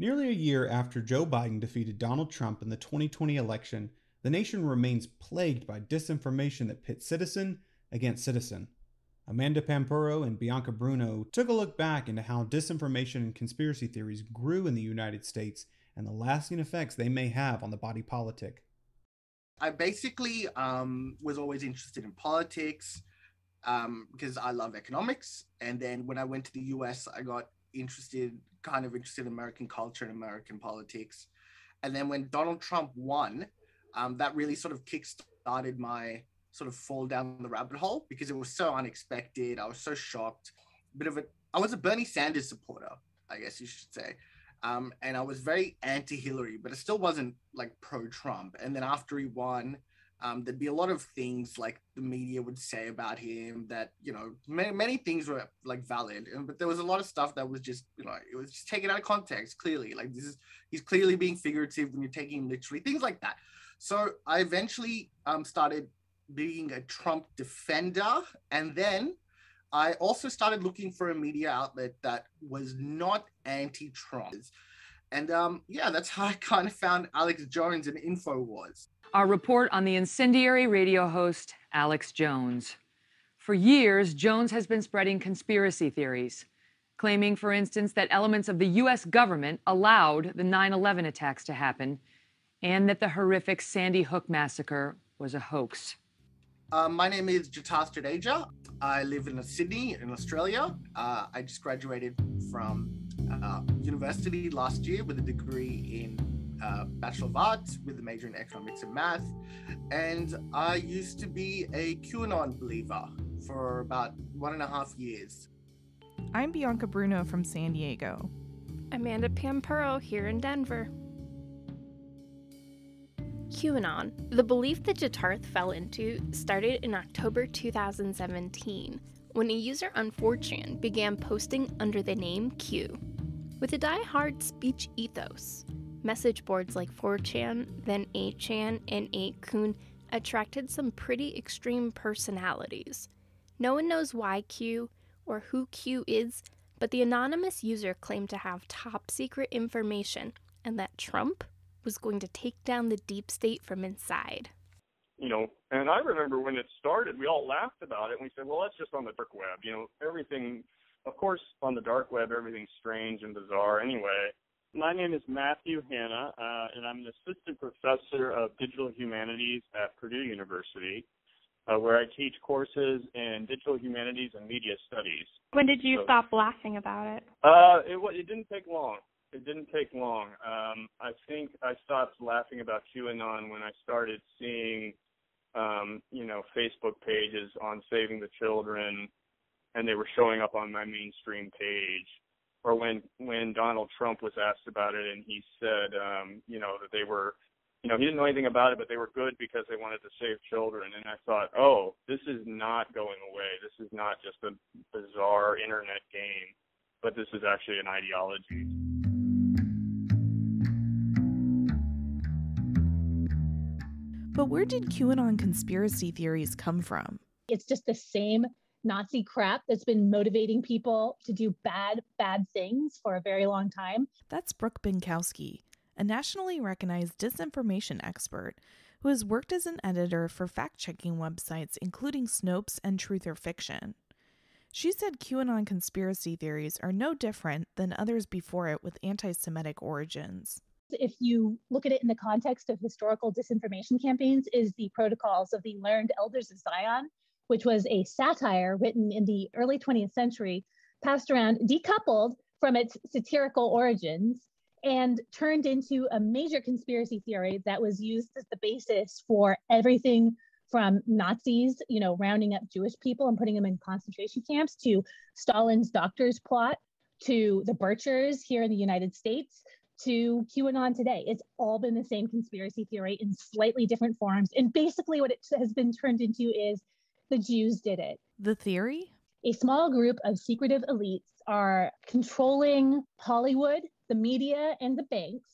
Nearly a year after Joe Biden defeated Donald Trump in the 2020 election, the nation remains plagued by disinformation that pits citizen against citizen. Amanda Pampuro and Bianca Bruno took a look back into how disinformation and conspiracy theories grew in the United States and the lasting effects they may have on the body politic. I basically was always interested in politics because I love economics. And then when I went to the US, I got interested in American culture and American politics. And then when Donald Trump won, that really sort of kick-started my sort of fall down the rabbit hole because it was so unexpected. I was so shocked. I was a Bernie Sanders supporter, I guess you should say. And I was very anti-Hillary, but it still wasn't like pro-Trump. And then after he won, there'd be a lot of things like the media would say about him that, you know, many things were like valid, but there was a lot of stuff that was just, you know, it was just taken out of context. Clearly, like he's clearly being figurative when you're taking him literally, things like that. So I eventually started being a Trump defender, and then I also started looking for a media outlet that was not anti-Trump. And that's how I kind of found Alex Jones and InfoWars. Our report on the incendiary radio host, Alex Jones. For years, Jones has been spreading conspiracy theories, claiming, for instance, that elements of the U.S. government allowed the 9/11 attacks to happen and that the horrific Sandy Hook massacre was a hoax. My name is Jatas Jadeja. I live in Sydney, in Australia. I just graduated from university last year with a degree in Bachelor of Arts with a major in economics and math. And I used to be a QAnon believer for about 1.5 years. I'm Bianca Bruno from San Diego. Amanda Pampuro here in Denver. QAnon, the belief that Jatarth fell into, started in October 2017 when a user on 4chan began posting under the name Q. With a die-hard speech ethos, message boards like 4chan, then 8chan, and 8kun attracted some pretty extreme personalities. No one knows why Q or who Q is, but the anonymous user claimed to have top-secret information and that Trump was going to take down the deep state from inside. You know, and I remember when it started, we all laughed about it, and we said, well, that's just on the dark web. You know, everything, of course, on the dark web, everything's strange and bizarre anyway. My name is Matthew Hanna, and I'm an assistant professor of digital humanities at Purdue University, where I teach courses in digital humanities and media studies. When did you stop laughing about it? It didn't take long. I think I stopped laughing about QAnon when I started seeing, Facebook pages on saving the children, and they were showing up on my mainstream page. Or when Donald Trump was asked about it, and he said, that they were, he didn't know anything about it, but they were good because they wanted to save children. And I thought, oh, this is not going away. This is not just a bizarre internet game, but this is actually an ideology. But where did QAnon conspiracy theories come from? It's just the same Nazi crap that's been motivating people to do bad things for a very long time. That's Brooke Binkowski, a nationally recognized disinformation expert who has worked as an editor for fact-checking websites including Snopes and Truth or Fiction. She said QAnon conspiracy theories are no different than others before it with anti-Semitic origins. If you look at it in the context of historical disinformation campaigns, is the Protocols of the Learned Elders of Zion, which was a satire written in the early 20th century, passed around, decoupled from its satirical origins, and turned into a major conspiracy theory that was used as the basis for everything from Nazis, rounding up Jewish people and putting them in concentration camps, to Stalin's doctor's plot, to the Birchers here in the United States, to QAnon today. It's all been the same conspiracy theory in slightly different forms. And basically what it has been turned into is the Jews did it. The theory? A small group of secretive elites are controlling Hollywood, the media, and the banks,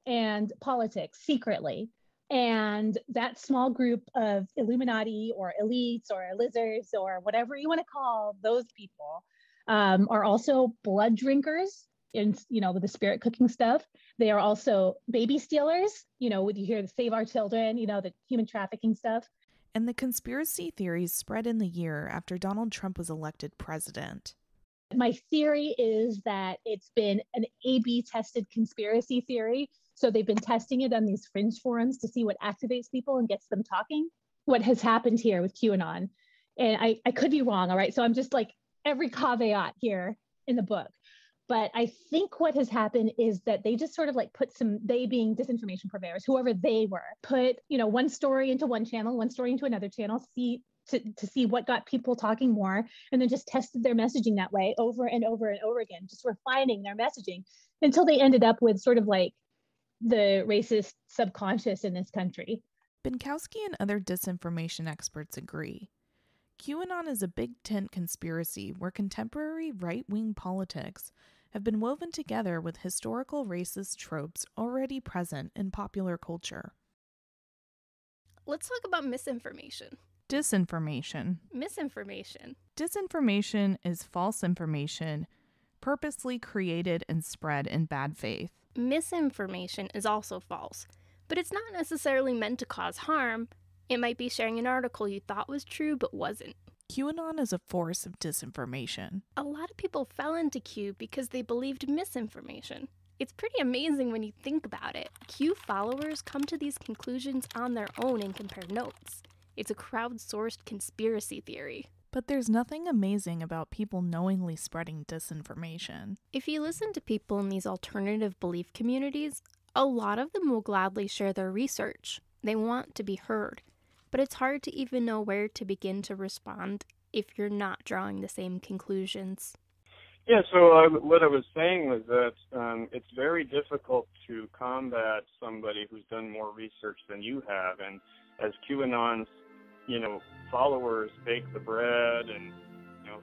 and politics secretly. And that small group of Illuminati or elites or lizards or whatever you want to call those people are also blood drinkers. in, with the spirit cooking stuff. They are also baby stealers, when you hear the Save Our Children, the human trafficking stuff. And the conspiracy theories spread in the year after Donald Trump was elected president. My theory is that it's been an A/B tested conspiracy theory. So they've been testing it on these fringe forums to see what activates people and gets them talking. What has happened here with QAnon. And I could be wrong, all right? So I'm just like every caveat here in the book. But I think what has happened is that they just sort of like put they being disinformation purveyors, whoever they were, put, one story into one channel, one story into another channel, to see what got people talking more, and then just tested their messaging that way over and over and over again, just refining their messaging until they ended up with sort of like the racist subconscious in this country. Bienkowski and other disinformation experts agree. QAnon is a big tent conspiracy where contemporary right-wing politics have been woven together with historical racist tropes already present in popular culture. Let's talk about misinformation. Disinformation. Misinformation. Disinformation is false information purposely created and spread in bad faith. Misinformation is also false, but it's not necessarily meant to cause harm. It might be sharing an article you thought was true but wasn't. QAnon is a force of disinformation. A lot of people fell into Q because they believed misinformation. It's pretty amazing when you think about it. Q followers come to these conclusions on their own and compare notes. It's a crowdsourced conspiracy theory. But there's nothing amazing about people knowingly spreading disinformation. If you listen to people in these alternative belief communities, a lot of them will gladly share their research. They want to be heard. But it's hard to even know where to begin to respond if you're not drawing the same conclusions. Yeah, so what I was saying was that it's very difficult to combat somebody who's done more research than you have. And as QAnon's, followers bake the bread and,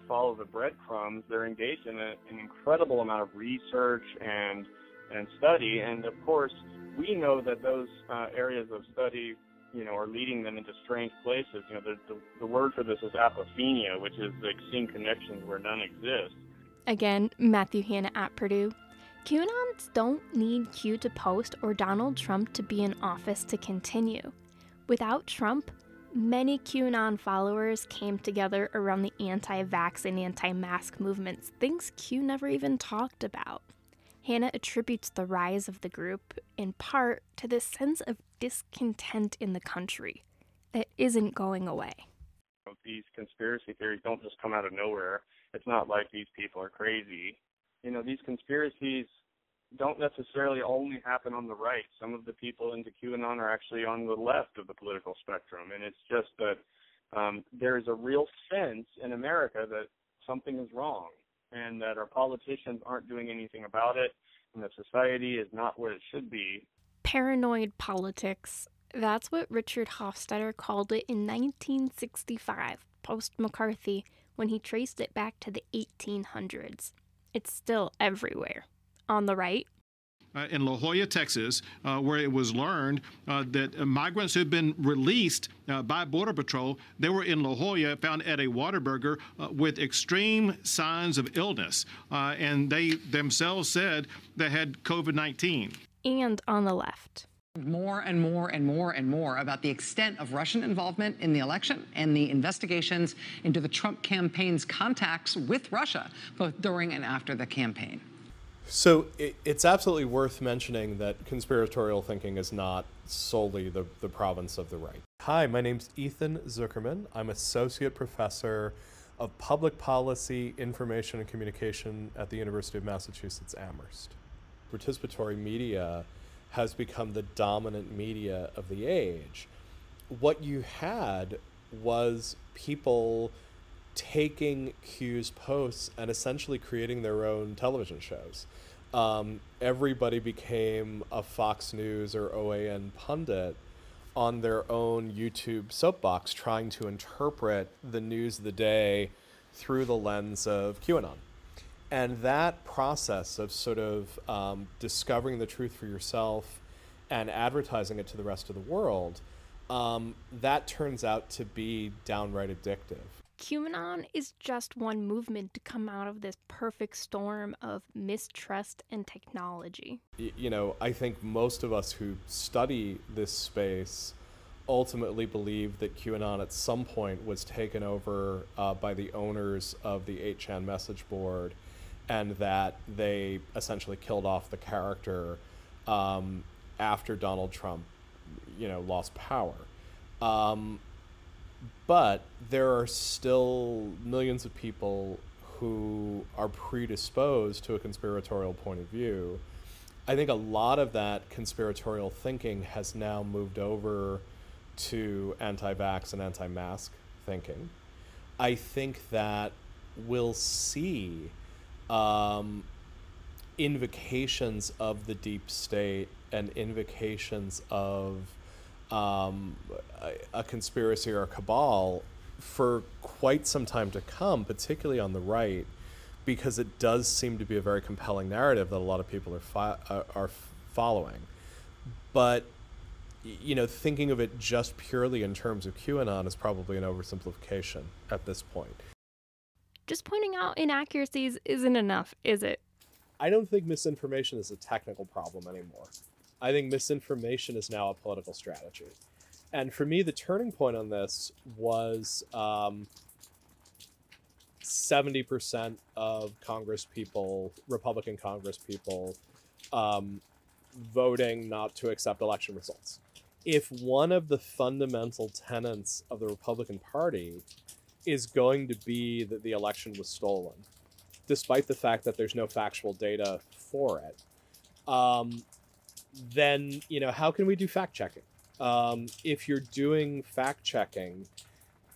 follow the breadcrumbs, they're engaged in an incredible amount of research and study. And, of course, we know that those areas of study are leading them into strange places. The word for this is apophenia, which is like seeing connections where none exist. Again, Matthew Hanna at Purdue. QAnons don't need Q to post or Donald Trump to be in office to continue. Without Trump, many QAnon followers came together around the anti-vax and anti-mask movements, things Q never even talked about. Hanna attributes the rise of the group, in part, to this sense of discontent in the country that isn't going away. These conspiracy theories don't just come out of nowhere. It's not like these people are crazy. These conspiracies don't necessarily only happen on the right. Some of the people into QAnon are actually on the left of the political spectrum, and it's just that there is a real sense in America that something is wrong and that our politicians aren't doing anything about it, and that society is not where it should be. Paranoid politics. That's what Richard Hofstadter called it in 1965, post-McCarthy, when he traced it back to the 1800s. It's still everywhere. On the right, in La Jolla, Texas, where it was learned that migrants who had been released by Border Patrol, they were in La Jolla, found at a Whataburger with extreme signs of illness. And they themselves said they had COVID-19. And on the left. More and more and more and more about the extent of Russian involvement in the election and the investigations into the Trump campaign's contacts with Russia, both during and after the campaign. So it's absolutely worth mentioning that conspiratorial thinking is not solely the province of the right. Hi, my name's Ethan Zuckerman. I'm Associate Professor of Public Policy, Information and Communication at the University of Massachusetts Amherst. Participatory media has become the dominant media of the age. What you had was people taking Q's posts and essentially creating their own television shows. Everybody became a Fox News or OAN pundit on their own YouTube soapbox, trying to interpret the news of the day through the lens of QAnon. And that process of sort of discovering the truth for yourself and advertising it to the rest of the world, that turns out to be downright addictive. QAnon is just one movement to come out of this perfect storm of mistrust and technology. You know, I think most of us who study this space ultimately believe that QAnon at some point was taken over by the owners of the 8chan message board, and that they essentially killed off the character after Donald Trump, lost power. But there are still millions of people who are predisposed to a conspiratorial point of view. I think a lot of that conspiratorial thinking has now moved over to anti-vax and anti-mask thinking. I think that we'll see invocations of the deep state and invocations of a conspiracy or a cabal for quite some time to come, particularly on the right, because it does seem to be a very compelling narrative that a lot of people are following. But thinking of it just purely in terms of QAnon is probably an oversimplification at this point. Just pointing out inaccuracies isn't enough, is it? I don't think misinformation is a technical problem anymore. I think misinformation is now a political strategy. And for me, the turning point on this was 70% of Republican Congress people, voting not to accept election results. If one of the fundamental tenets of the Republican Party is going to be that the election was stolen, despite the fact that there's no factual data for it, then, how can we do fact-checking? If you're doing fact-checking,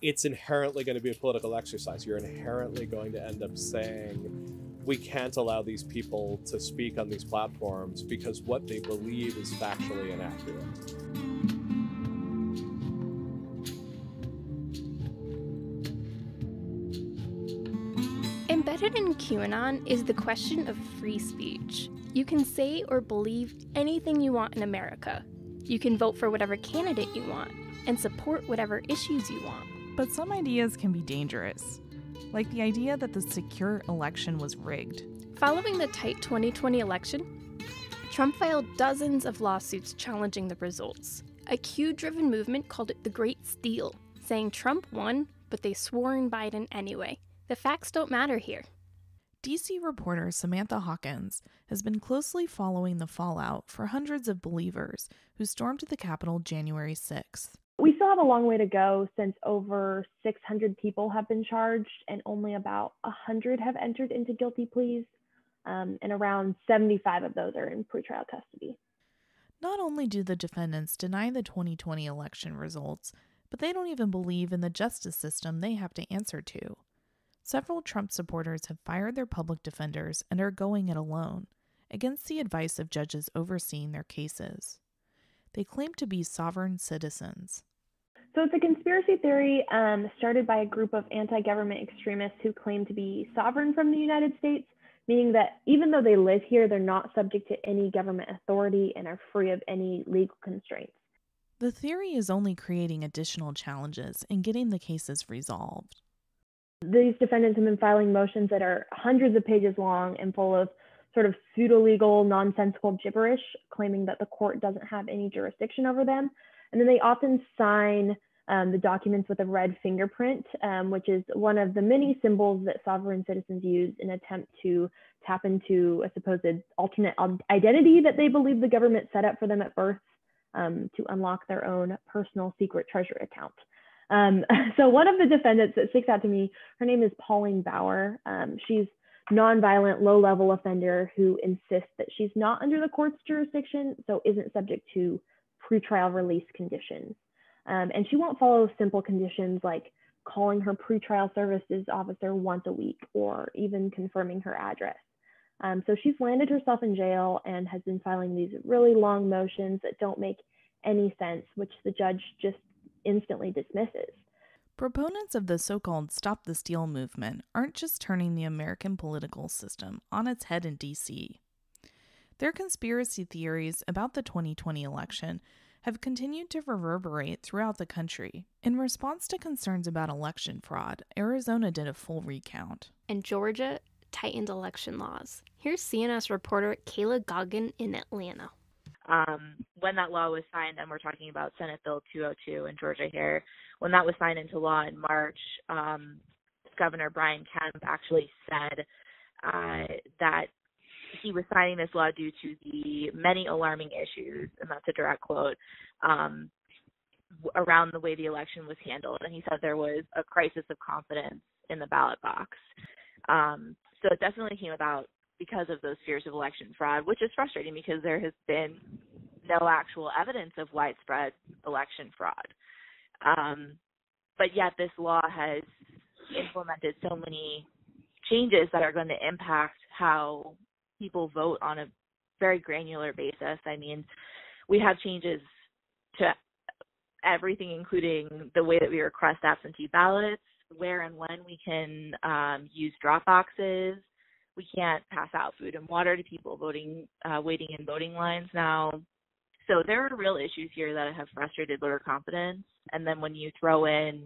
it's inherently going to be a political exercise. You're inherently going to end up saying, we can't allow these people to speak on these platforms because what they believe is factually inaccurate. Embedded in QAnon is the question of free speech. You can say or believe anything you want in America. You can vote for whatever candidate you want and support whatever issues you want. But some ideas can be dangerous, like the idea that the secure election was rigged. Following the tight 2020 election, Trump filed dozens of lawsuits challenging the results. A Q-driven movement called it the Great Steal, saying Trump won, but they swore in Biden anyway. The facts don't matter here. DC reporter Samantha Hawkins has been closely following the fallout for hundreds of believers who stormed the Capitol January 6th. We still have a long way to go since over 600 people have been charged and only about 100 have entered into guilty pleas, and around 75 of those are in pretrial custody. Not only do the defendants deny the 2020 election results, but they don't even believe in the justice system they have to answer to. Several Trump supporters have fired their public defenders and are going it alone, against the advice of judges overseeing their cases. They claim to be sovereign citizens. So it's a conspiracy theory started by a group of anti-government extremists who claim to be sovereign from the United States, meaning that even though they live here, they're not subject to any government authority and are free of any legal constraints. The theory is only creating additional challenges in getting the cases resolved. These defendants have been filing motions that are hundreds of pages long and full of sort of pseudo-legal, nonsensical gibberish, claiming that the court doesn't have any jurisdiction over them. And then they often sign the documents with a red fingerprint, which is one of the many symbols that sovereign citizens use in an attempt to tap into a supposed alternate identity that they believe the government set up for them at birth to unlock their own personal secret treasury account. So one of the defendants that sticks out to me, her name is Pauline Bauer. She's nonviolent, low-level offender who insists that she's not under the court's jurisdiction, so isn't subject to pretrial release conditions. And she won't follow simple conditions like calling her pretrial services officer once a week or even confirming her address. So she's landed herself in jail and has been filing these really long motions that don't make any sense, which the judge just instantly dismisses. Proponents of the so-called Stop the Steal movement aren't just turning the American political system on its head in D.C. Their conspiracy theories about the 2020 election have continued to reverberate throughout the country. In response to concerns about election fraud, Arizona did a full recount. And Georgia tightened election laws. Here's CNS reporter Kayla Goggin in Atlanta. When that law was signed, and we're talking about Senate Bill 202 in Georgia here, when that was signed into law in March, Governor Brian Kemp actually said that he was signing this law due to the many alarming issues, and that's a direct quote, around the way the election was handled. And he said there was a crisis of confidence in the ballot box. So it definitely came about because of those fears of election fraud, which is frustrating because there has been no actual evidence of widespread election fraud. But yet this law has implemented so many changes that are going to impact how people vote on a very granular basis. I mean, we have changes to everything, including the way that we request absentee ballots, where and when we can use drop boxes. We can't pass out food and water to people waiting in voting lines now. So there are real issues here that have frustrated voter confidence. And then when you throw in,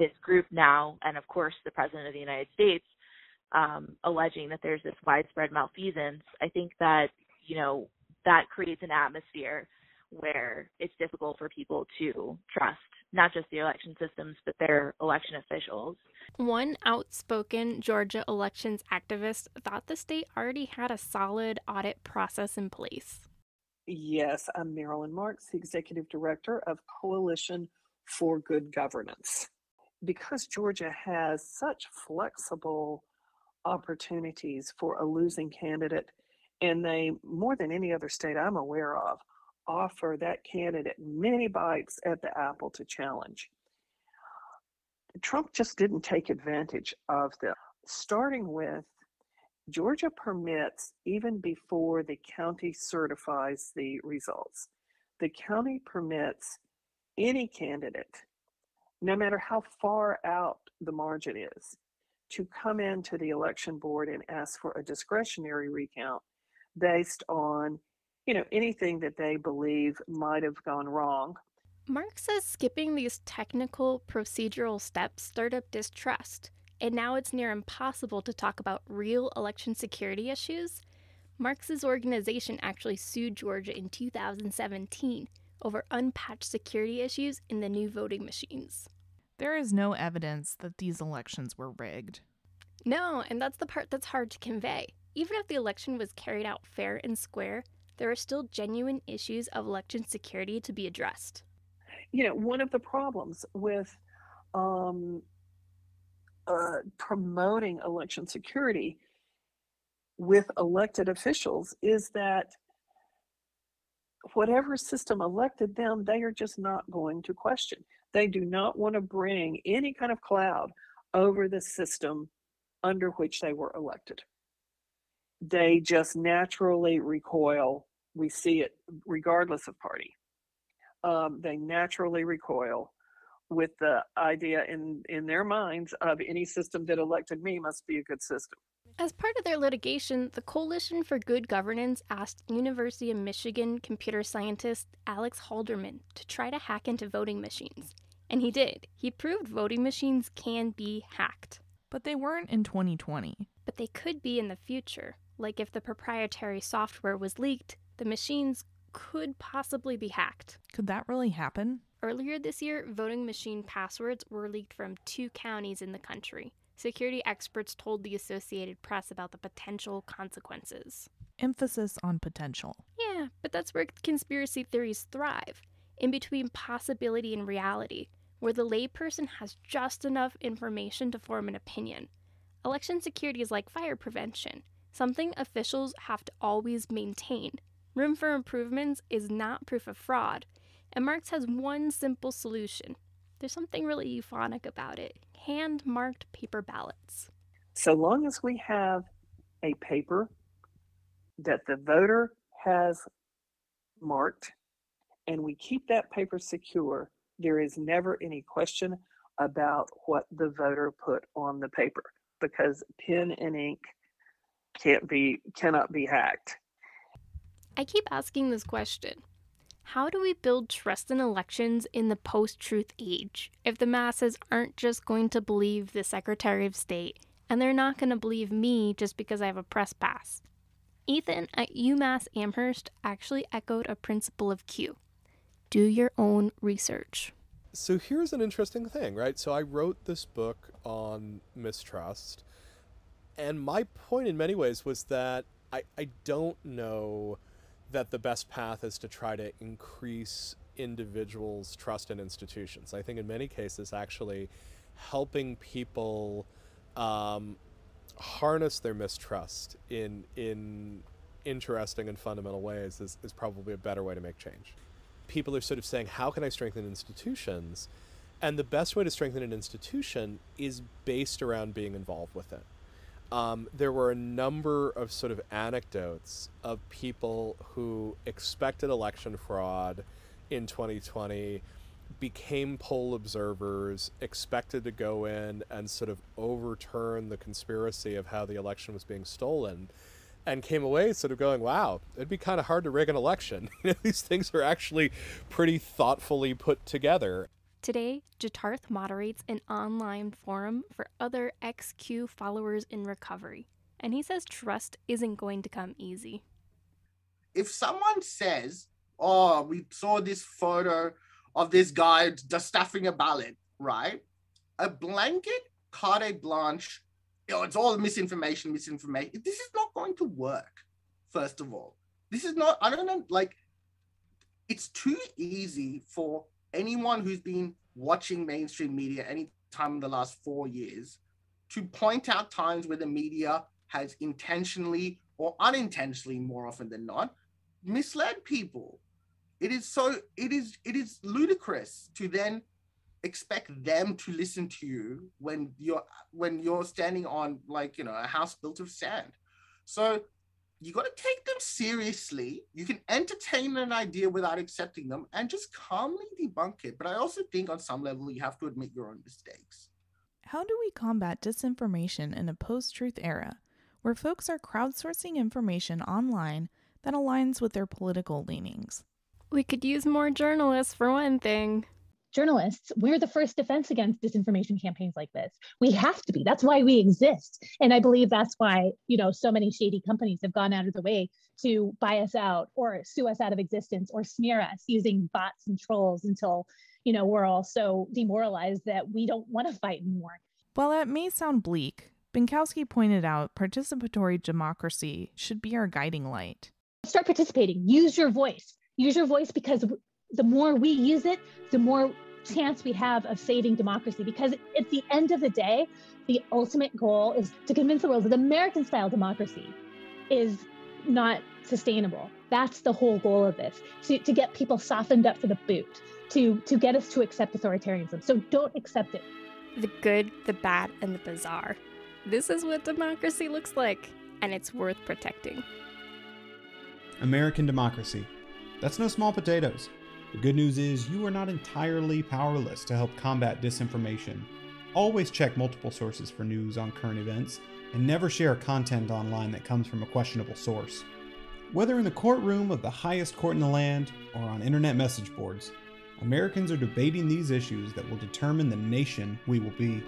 this group now, and of course the President of the United States, alleging that there's this widespread malfeasance, I think that, that creates an atmosphere where it's difficult for people to trust not just the election systems, but their election officials. One outspoken Georgia elections activist thought the state already had a solid audit process in place. Yes, I'm Marilyn Marks, the Executive Director of Coalition for Good Governance. Because Georgia has such flexible opportunities for a losing candidate, and they, more than any other state I'm aware of, offer that candidate many bites at the apple to challenge. Trump just didn't take advantage of them. Starting with, Georgia permits, even before the county certifies the results, the county permits any candidate, no matter how far out the margin is, to come into the election board and ask for a discretionary recount based on anything that they believe might have gone wrong. Mark says skipping these technical procedural steps stirred up distrust, and now it's near impossible to talk about real election security issues. Marx's organization actually sued Georgia in 2017 over unpatched security issues in the new voting machines. There is no evidence that these elections were rigged. No, and that's the part that's hard to convey. Even if the election was carried out fair and square, there are still genuine issues of election security to be addressed. One of the problems with promoting election security with elected officials is that whatever system elected them, they are just not going to question. They do not want to bring any kind of cloud over the system under which they were elected. They just naturally recoil. We see it regardless of party. They naturally recoil with the idea in their minds of any system that elected me must be a good system. As part of their litigation, the Coalition for Good Governance asked University of Michigan computer scientist Alex Halderman to try to hack into voting machines. And he did. He proved voting machines can be hacked. But they weren't in 2020. But they could be in the future. Like if the proprietary software was leaked, the machines could possibly be hacked. Could that really happen? Earlier this year, voting machine passwords were leaked from 2 counties in the country. Security experts told the Associated Press about the potential consequences. Emphasis on potential. Yeah, but that's where conspiracy theories thrive. In between possibility and reality, where the layperson has just enough information to form an opinion. Election security is like fire prevention, something officials have to always maintain. Room for improvements is not proof of fraud, and Marx has one simple solution. There's something really euphonic about it. Hand-marked paper ballots. So long as we have a paper that the voter has marked and we keep that paper secure, there is never any question about what the voter put on the paper, because pen and ink cannot be hacked. I keep asking this question. How do we build trust in elections in the post-truth age if the masses aren't just going to believe the Secretary of State and they're not going to believe me just because I have a press pass? Ethan at UMass Amherst actually echoed a principle of Q. Do your own research. So here's an interesting thing, right? So I wrote this book on mistrust, and my point in many ways was that I don't know that the best path is to try to increase individuals' trust in institutions. I think in many cases, actually helping people harness their mistrust in interesting and fundamental ways is probably a better way to make change. People are sort of saying, how can I strengthen institutions? And the best way to strengthen an institution is based around being involved with it. There were a number of sort of anecdotes of people who expected election fraud in 2020, became poll observers, expected to go in and sort of overturn the conspiracy of how the election was being stolen, and came away sort of going, wow, it'd be kind of hard to rig an election. These things are actually pretty thoughtfully put together. Today, Jitarth moderates an online forum for other ex-Q followers in recovery, and he says trust isn't going to come easy. If someone says, oh, we saw this photo of this guy just stuffing a ballot, right? A blanket carte blanche, it's all misinformation. This is not going to work, first of all. This is not, I don't know, like, it's too easy for anyone who's been watching mainstream media any time in the last 4 years to point out times where the media has intentionally or unintentionally, more often than not, misled people. It is ludicrous to then expect them to listen to you when you're standing on, like, a house built of sand. So you got to take them seriously. You can entertain an idea without accepting them and just calmly debunk it. But I also think on some level, you have to admit your own mistakes. How do we combat disinformation in a post-truth era where folks are crowdsourcing information online that aligns with their political leanings? We could use more journalists, for one thing. Journalists, we're the first defense against disinformation campaigns like this. We have to be. That's why we exist. And I believe that's why, so many shady companies have gone out of the way to buy us out or sue us out of existence or smear us using bots and trolls until, we're all so demoralized that we don't want to fight anymore. While that may sound bleak, Bienkowski pointed out participatory democracy should be our guiding light. Start participating. Use your voice. Use your voice, because the more we use it, the more chance we have of saving democracy. Because at the end of the day, the ultimate goal is to convince the world that American-style democracy is not sustainable. That's the whole goal of this, to get people softened up for the boot, to get us to accept authoritarianism. So don't accept it. The good, the bad, and the bizarre. This is what democracy looks like, and it's worth protecting. American democracy. That's no small potatoes. The good news is you are not entirely powerless to help combat disinformation. Always check multiple sources for news on current events, and never share content online that comes from a questionable source. Whether in the courtroom of the highest court in the land or on internet message boards, Americans are debating these issues that will determine the nation we will be.